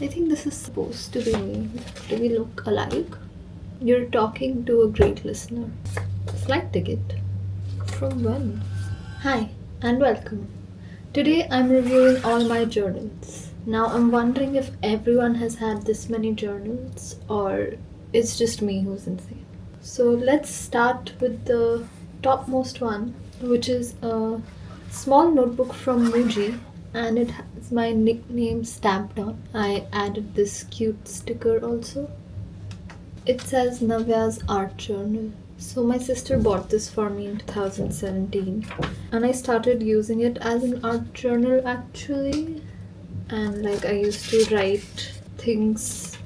I think this is supposed to be me. Do we look alike? You're talking to a great listener. Flight ticket? From when? Hi, and welcome. Today I'm reviewing all my journals. Now I'm wondering if everyone has had this many journals or it's just me who's insane. So let's start with the topmost one, which is a small notebook from Muji, and it has my nickname stamped on. I added this cute sticker also. It says Navya's art journal. So my sister bought this for me in 2017 and I started using it as an art journal actually. And like I used to write things,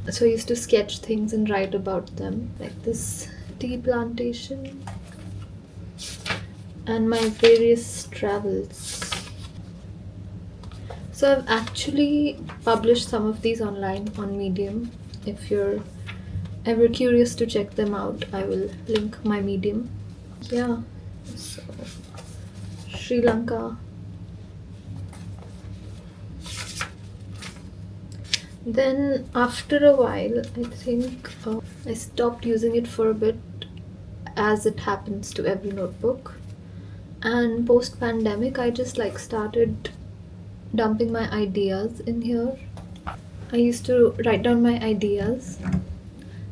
so I used to sketch things and write about them, like this tea plantation and my various travels. So I've actually published some of these online on Medium. If you're ever curious to check them out, I will link my Medium. Yeah, so Sri Lanka. Then after a while, I think I stopped using it for a bit, as it happens to every notebook. And post pandemic, I just like started dumping my ideas in here. I used to write down my ideas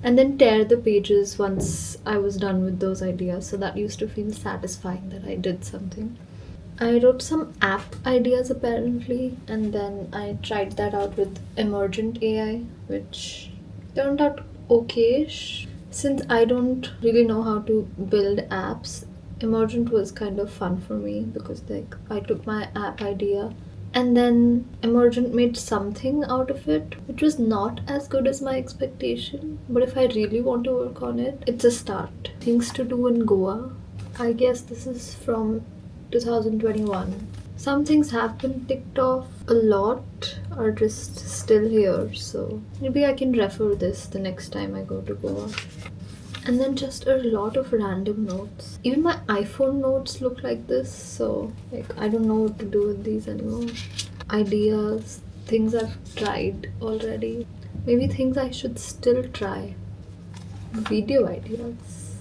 and then tear the pages once I was done with those ideas. So that used to feel satisfying that I did something. I wrote some app ideas apparently, and then I tried that out with Emergent AI, which turned out okay-ish. Since I don't really know how to build apps, Emergent was kind of fun for me because like I took my app idea and then Emergent made something out of it, which was not as good as my expectation. But if I really want to work on it, it's a start. Things to do in Goa. I guess this is from 2021. Some things have been ticked off, a lot are just still here, so maybe I can refer this the next time I go to Goa. And then just a lot of random notes. Even my iPhone notes look like this, so like I don't know what to do with these anymore. Ideas, things I've tried already, maybe things I should still try. Video ideas,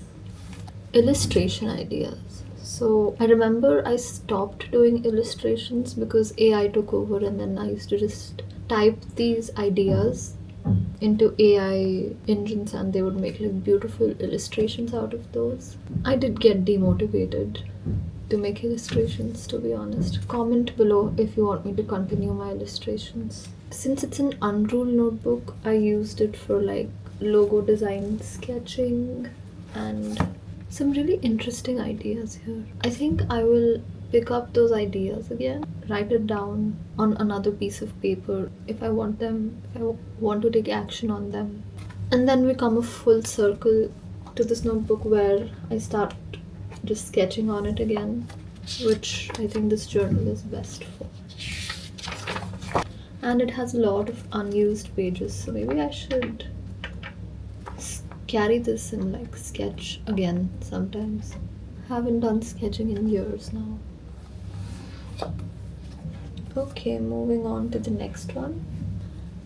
illustration ideas. So I remember I stopped doing illustrations because AI took over, and then I used to just type these ideas into AI engines and they would make like beautiful illustrations out of those. I did get demotivated to make illustrations, to be honest. Comment below if you want me to continue my illustrations. Since it's an unruled notebook, I used it for like logo design sketching and some really interesting ideas here. I think I will pick up those ideas again, write it down on another piece of paper if I want to take action on them. And then we come a full circle to this notebook where I start just sketching on it again, which I think this journal is best for. And it has a lot of unused pages, so maybe I should carry this and like sketch again sometimes. Haven't done sketching in years now. Okay, moving on to the next one.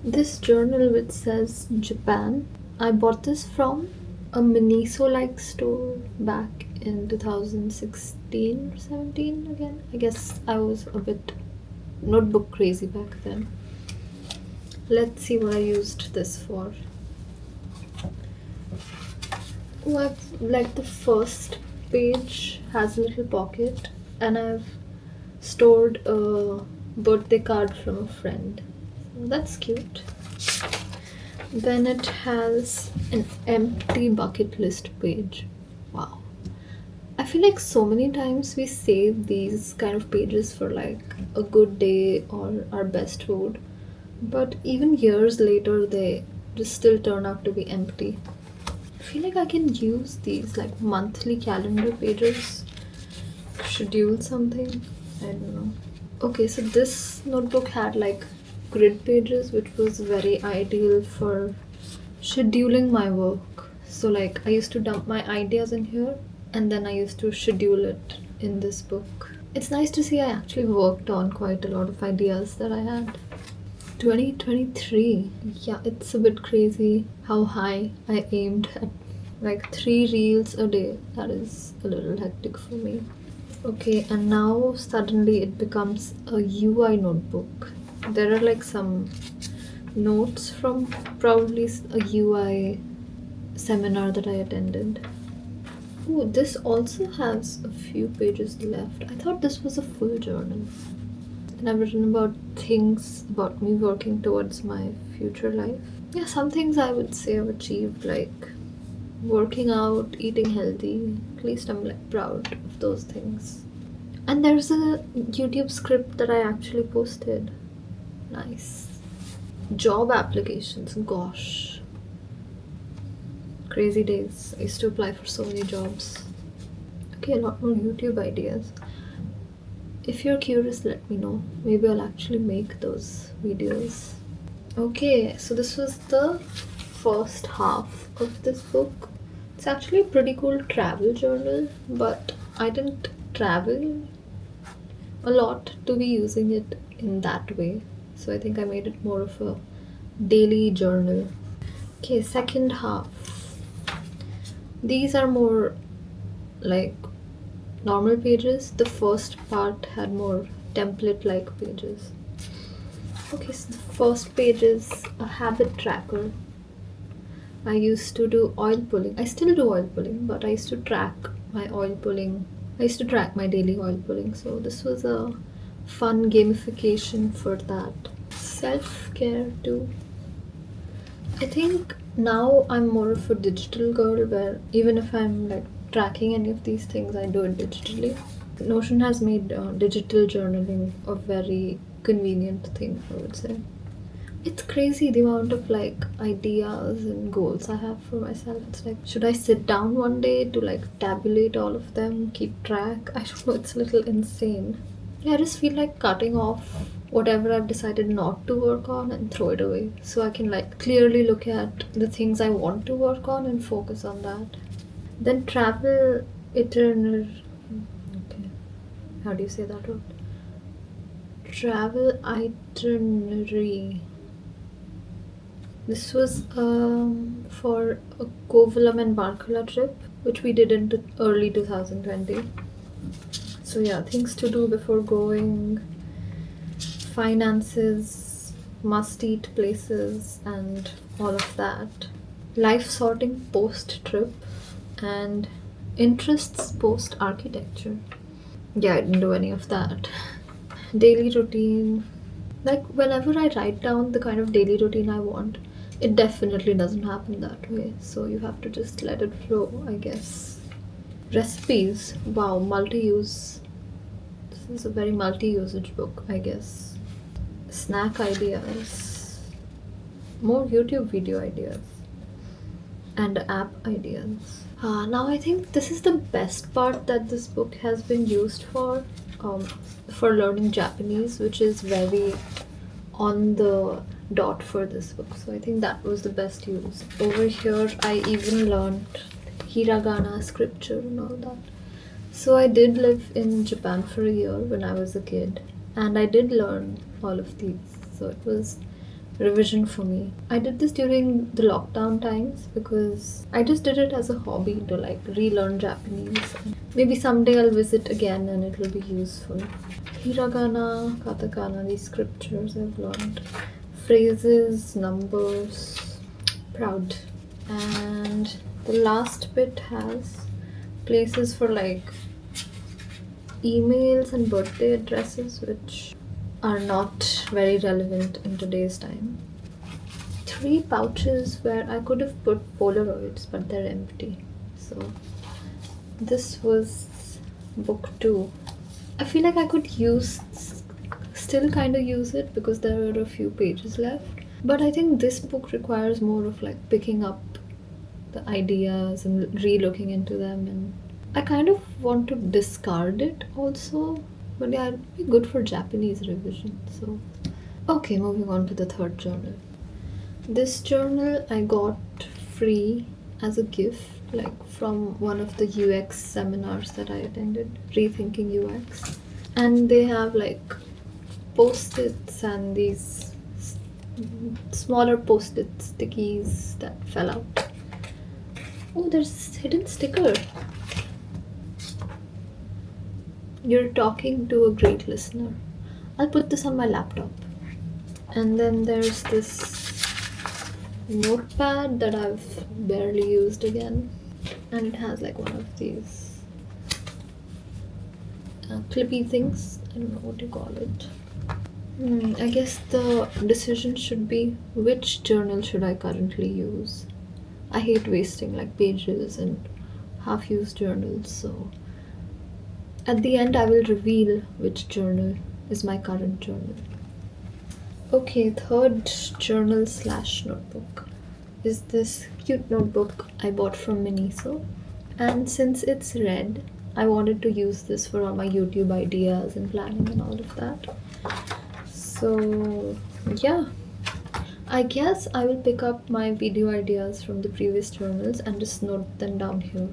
This journal which says Japan. I bought this from a Miniso-like store back in 2016 or 17 again. I guess I was a bit notebook crazy back then. Let's see what I used this for. Oh, like the first page has a little pocket and I've stored a birthday card from a friend. So that's cute. Then it has an empty bucket list page. Wow. I feel like so many times we save these kind of pages for like a good day or our best food, but even years later they just still turn out to be empty. I feel like I can use these like monthly calendar pages, schedule something. I don't know. Okay, so this notebook had like grid pages, which was very ideal for scheduling my work. So like I used to dump my ideas in here and then I used to schedule it in this book. It's nice to see I actually worked on quite a lot of ideas that I had. 2023. Yeah, it's a bit crazy how high I aimed at, like 3 reels a day. That is a little hectic for me. Okay, and now suddenly it becomes a UI notebook. There are like some notes from probably a UI seminar that I attended. Oh, this also has a few pages left. I thought this was a full journal. And I've written about things about me working towards my future life. Yeah, some things I would say I've achieved, like working out, eating healthy. At least I'm like proud of those things. And there's a YouTube script that I actually posted. Nice. Job applications, gosh. Crazy days. I used to apply for so many jobs. Okay, a lot more YouTube ideas. If you're curious, let me know. Maybe I'll actually make those videos. Okay, so this was the first half of this book. It's actually a pretty cool travel journal, but I didn't travel a lot to be using it in that way. So I think I made it more of a daily journal. Okay, second half. These are more like normal pages. The first part had more template like pages. Okay, so the first page is a habit tracker. I used to do oil pulling. I still do oil pulling, but I used to track my oil pulling. I used to track my daily oil pulling. So this was a fun gamification for that. Self-care too. I think now I'm more of a digital girl where even if I'm like tracking any of these things, I do it digitally. Notion has made digital journaling a very convenient thing, I would say. It's crazy the amount of like ideas and goals I have for myself. It's like, should I sit down one day to like tabulate all of them, keep track? I don't know, it's a little insane. Yeah, I just feel like cutting off whatever I've decided not to work on and throw it away. So I can like clearly look at the things I want to work on and focus on that. Then travel itinerary. Okay. How do you say that word? Travel itinerary. This was for a Kovalam and Barkala trip, which we did in early 2020. So yeah, things to do before going, finances, must-eat places, and all of that. Life sorting post-trip, and interests post-architecture. Yeah, I didn't do any of that. Daily routine. Like whenever I write down the kind of daily routine I want, it definitely doesn't happen that way. So you have to just let it flow, I guess. Recipes. Wow, multi-use. This is a very multi-usage book, I guess. Snack ideas. More YouTube video ideas. And app ideas. Now I think this is the best part that this book has been used for learning Japanese, which is very on the dot for this book. So I think that was the best use. Over here I even learned hiragana, scripture and all that. So I did live in Japan for a year when I was a kid, and I did learn all of these. So it was revision for me. I did this during the lockdown times because I just did it as a hobby to like relearn Japanese. Maybe someday I'll visit again and it will be useful. Hiragana, katakana, these scriptures I've learned. Phrases, numbers, proud. And the last bit has places for like emails and birthday addresses, which are not very relevant in today's time. 3 pouches where I could have put Polaroids, but they're empty. So this was book 2. I feel like I could still kind of use it because there are a few pages left. But I think this book requires more of like picking up the ideas and re-looking into them, and I kind of want to discard it also. But yeah, it'd be good for Japanese revision. So, okay, moving on to the third journal. This journal I got free as a gift, like from one of the UX seminars that I attended, Rethinking UX. And they have like post-its and these smaller post-it stickies that fell out. Oh, there's a hidden sticker. You're talking to a great listener. I'll put this on my laptop. And then there's this notepad that I've barely used again. And it has like one of these clippy things. I don't know what to call it. I guess the decision should be which journal should I currently use. I hate wasting like pages and half-used journals, so at the end I will reveal which journal is my current journal. Okay, third journal slash notebook is this cute notebook I bought from Miniso. And since it's red, I wanted to use this for all my YouTube ideas and planning and all of that. So yeah, I guess I will pick up my video ideas from the previous journals and just note them down here,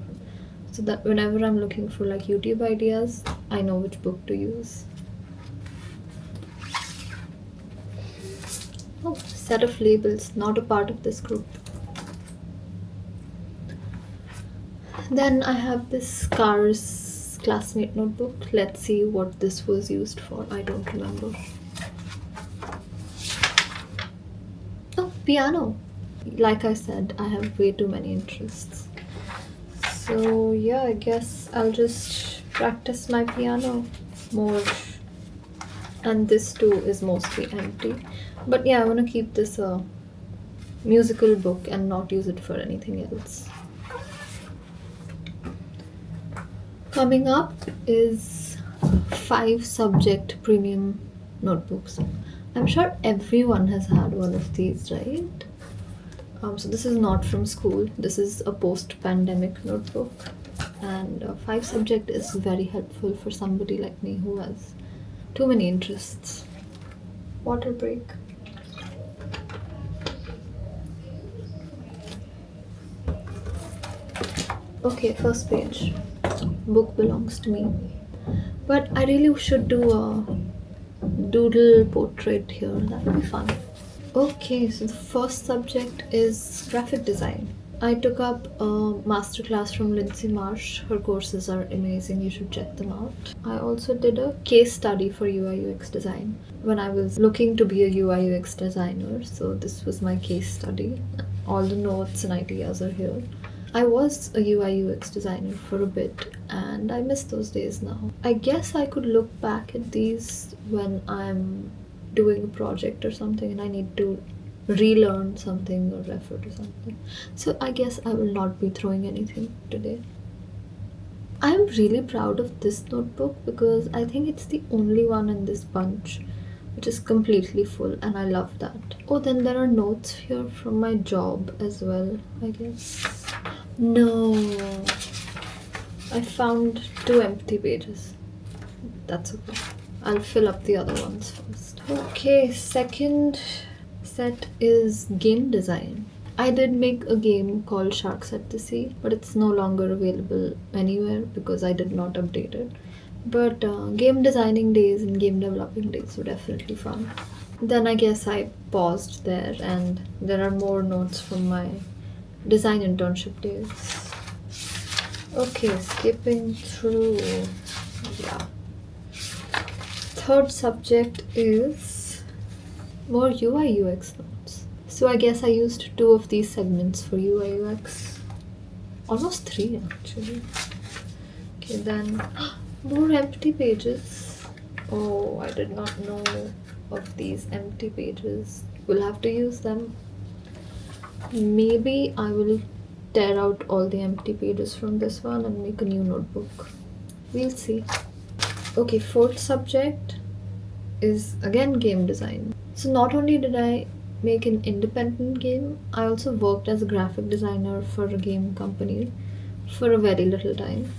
so that whenever I'm looking for like YouTube ideas, I know which book to use. Oh, set of labels, not a part of this group. Then I have this Cars classmate notebook. Let's see what this was used for. I don't remember. Oh, piano. Like I said, I have way too many interests. So yeah, I guess I'll just practice my piano more. And this too is mostly empty. But yeah, I want to keep this a musical book and not use it for anything else. Coming up is 5 subject premium notebooks. I'm sure everyone has had one of these, right? So this is not from school. This is a post-pandemic notebook. And 5 subject is very helpful for somebody like me who has too many interests. Water break. Okay, first page. Book belongs to me. But I really should do a doodle portrait here. That would be fun. Okay, so the first subject is graphic design. I took up a masterclass from Lindsay Marsh. Her courses are amazing, you should check them out. I also did a case study for UI UX design when I was looking to be a UI UX designer. So this was my case study. All the notes and ideas are here. I was a UI UX designer for a bit and I miss those days now. I guess I could look back at these when I'm doing a project or something and I need to relearn something or refer to something. So I guess I will not be throwing anything today. I'm really proud of this notebook because I think it's the only one in this bunch which is completely full and I love that. Oh, then there are notes here from my job as well, I guess. No, I found 2 empty pages. That's okay. I'll fill up the other ones first. Okay, second set is game design. I did make a game called Sharks at the Sea, but it's no longer available anywhere because I did not update it. But game designing days and game developing days were definitely fun. Then I guess I paused there and there are more notes from my design internship days. Okay, skipping through. Yeah. Third subject is more UI UX notes. So I guess I used 2 of these segments for UI UX. Almost 3 actually. Okay, then more empty pages. Oh, I did not know of these empty pages. We'll have to use them. Maybe I will tear out all the empty pages from this one and make a new notebook. We'll see. Okay, fourth subject is again game design. So not only did I make an independent game, I also worked as a graphic designer for a game company for a very little time.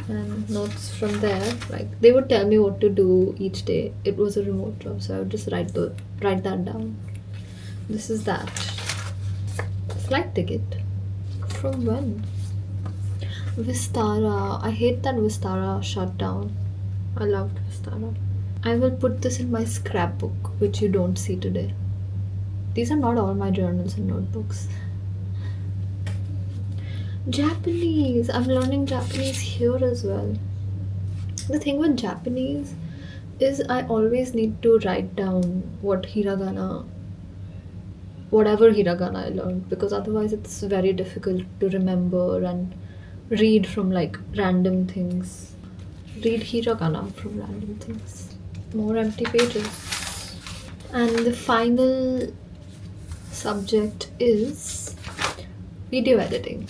And notes from there, like they would tell me what to do each day. It was a remote job, so I would just write that down. This is that. Flight ticket. From when? Vistara. I hate that Vistara shut down. I loved Vistara. I will put this in my scrapbook, which you don't see today. These are not all my journals and notebooks. Japanese. I'm learning Japanese here as well. The thing with Japanese is I always need to write down whatever hiragana I learned, because otherwise it's very difficult to remember and read from like random things. Read hiragana from random things. More empty pages. And the final subject is video editing.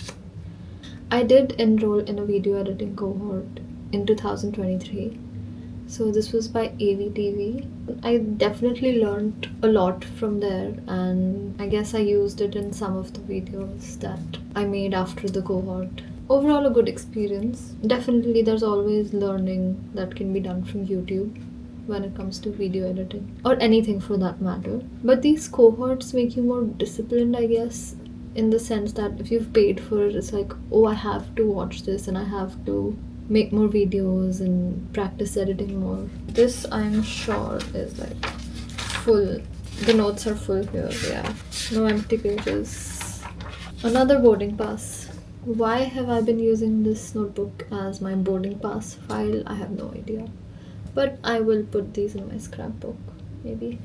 I did enroll in a video editing cohort in 2023. So this was by AVTV. I definitely learned a lot from there, and I guess I used it in some of the videos that I made after the cohort. Overall, a good experience. Definitely there's always learning that can be done from YouTube when it comes to video editing, or anything for that matter. But these cohorts make you more disciplined, I guess, in the sense that if you've paid for it, it's like, oh, I have to watch this and I have to make more videos and practice editing more. This, I'm sure, is like full. The notes are full here, yeah. No empty pages. Another boarding pass. Why have I been using this notebook as my boarding pass file? I have no idea. But I will put these in my scrapbook, maybe.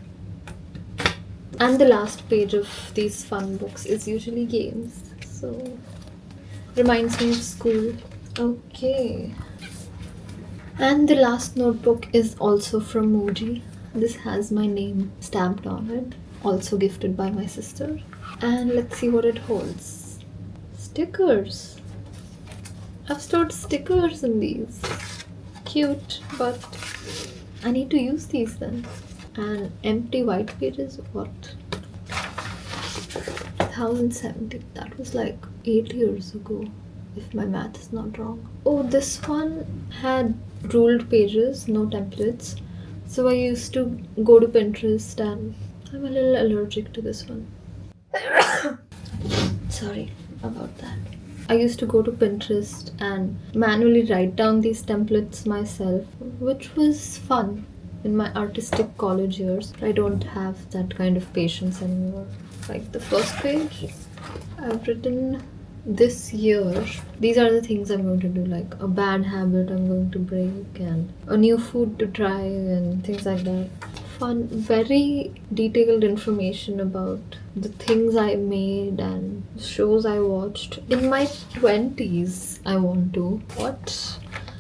And the last page of these fun books is usually games. So, reminds me of school. Okay. And the last notebook is also from Muji. This has my name stamped on it, also gifted by my sister. And let's see what it holds. Stickers. I've stored stickers in these. Cute, but I need to use these then. And empty white pages, what? 1070. That was like 8 years ago, if my math is not wrong. Oh, this one had ruled pages, no templates. So I used to go to Pinterest, and I'm a little allergic to this one. Sorry about that. I used to go to Pinterest and manually write down these templates myself, which was fun in my artistic college years. I don't have that kind of patience anymore. Like the first page, I've written this year. These are the things I'm going to do, like a bad habit I'm going to break and a new food to try and things like that. Fun, very detailed information about the things I made and shows I watched. In my 20s, I want to. What?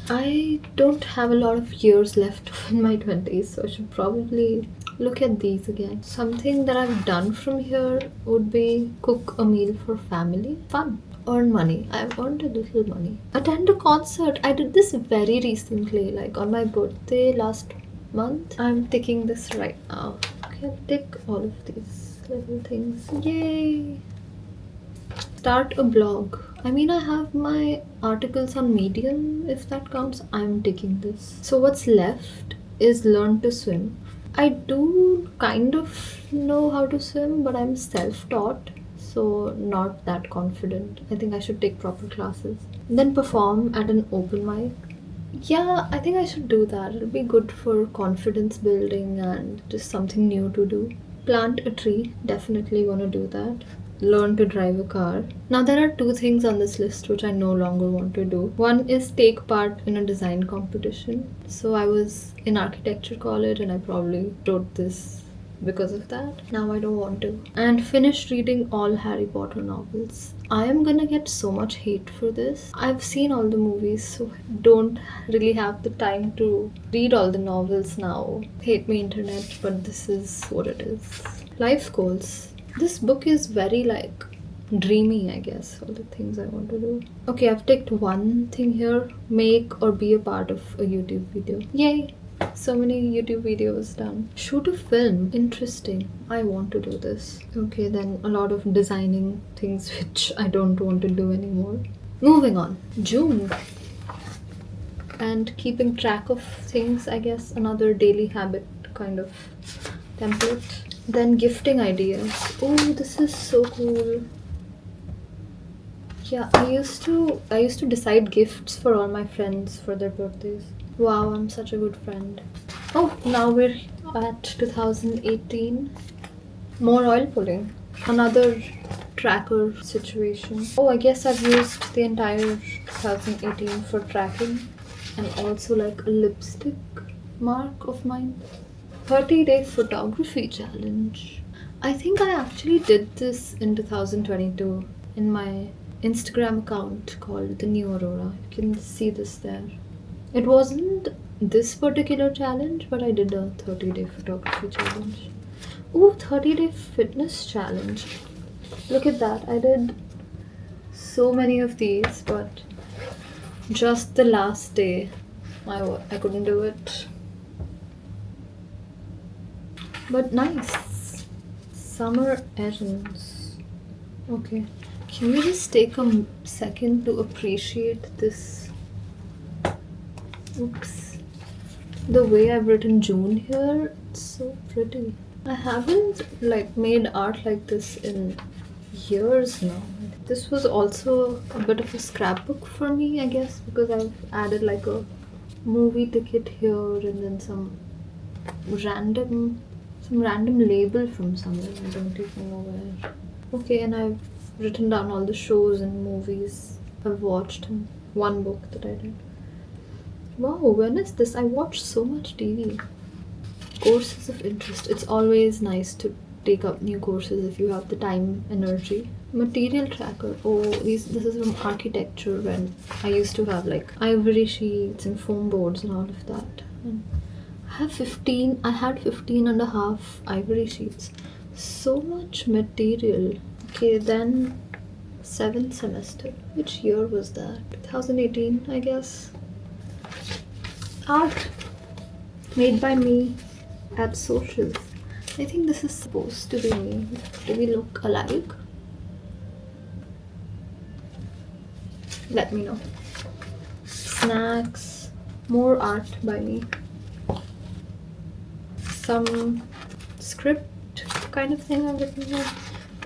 I don't have a lot of years left in my 20s, so I should probably look at these again. Something that I've done from here would be cook a meal for family. Fun. Earn money. I've earned a little money. Attend a concert. I did this very recently, like on my birthday last month. I'm ticking this right now. Okay, tick all of these little things. Yay! Start a blog. I mean, I have my articles on Medium, if that counts. I'm ticking this. So what's left is learn to swim. I do kind of know how to swim, but I'm self-taught, so not that confident. I think I should take proper classes. Then perform at an open mic. Yeah, I think I should do that. It'll be good for confidence building and just something new to do. Plant a tree. Definitely want to do that. Learn to drive a car. Now there are 2 things on this list which I no longer want to do. One is take part in a design competition. So I was in architecture college and I probably wrote this because of that. Now I don't want to. And finish reading all Harry Potter novels. I am gonna get so much hate for this. I've seen all the movies, so I don't really have the time to read all the novels now. Hate me internet, but this is what it is. Life goals. This book is very like dreamy, I guess, all the things I want to do. Okay, I've ticked one thing here. Make or be a part of a YouTube video. Yay! So many YouTube videos done. Shoot a film. Interesting. I want to do this. Okay, then a lot of designing things which I don't want to do anymore. Moving on. June. And keeping track of things, I guess, another daily habit kind of template. Then gifting ideas. Oh, this is so cool. Yeah, I used to decide gifts for all my friends for their birthdays. Wow, I'm such a good friend. Oh, now we're at 2018. More oil pulling. Another tracker situation. Oh, I guess I've used the entire 2018 for tracking, and also like a lipstick mark of mine. 30-day photography challenge. I think I actually did this in 2022 in my Instagram account called The New Aurora. You can see this there. It wasn't this particular challenge, but I did a 30-day photography challenge. Ooh, 30-day fitness challenge. Look at that. I did so many of these, but just the last day I couldn't do it. But nice. Summer errands. Okay. Can we just take a second to appreciate this? Oops. The way I've written June here, it's so pretty. I haven't like made art like this in years now. This was also a bit of a scrapbook for me, I guess, because I've added like a movie ticket here and then some random label from somewhere. I don't even know where. Okay, and I've written down all the shows and movies I've watched and one book that I did. Wow, when is this? I watch so much TV. Courses of interest. It's always nice to take up new courses if you have the time, energy. Material tracker. Oh, this is from architecture when I used to have like ivory sheets and foam boards and all of that. And I had 15 and a half ivory sheets. So much material. Okay, then 7th semester. Which year was that? 2018, I guess. Art made by me at socials. I think this is supposed to be me. Do we look alike? Let me know. Snacks. More art by me. Some script kind of thing I've written here.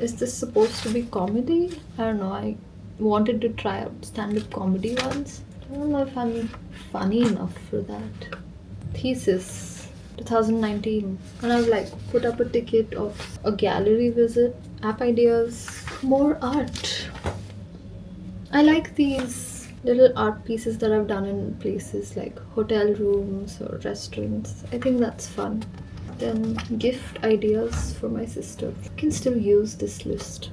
Is this supposed to be comedy? I don't know. I wanted to try out stand-up comedy once. I don't know if I'm funny enough for that. Thesis 2019, and I've like put up a ticket of a gallery visit. App ideas. More art. I like these little art pieces that I've done in places like hotel rooms or restaurants. I think that's fun. Then gift ideas for my sister. I can still use this list.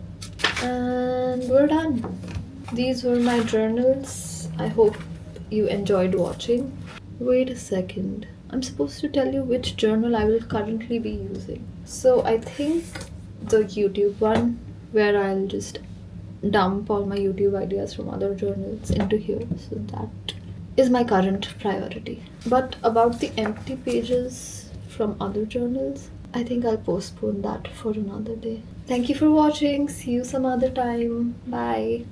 And we're done. These were my journals. I hope you enjoyed watching. Wait a second. I'm supposed to tell you which journal I will currently be using. So I think the YouTube one, where I'll just dump all my YouTube ideas from other journals into here. So that is my current priority. But about the empty pages from other journals, I think I'll postpone that for another day. Thank you for watching. See you some other time. Bye.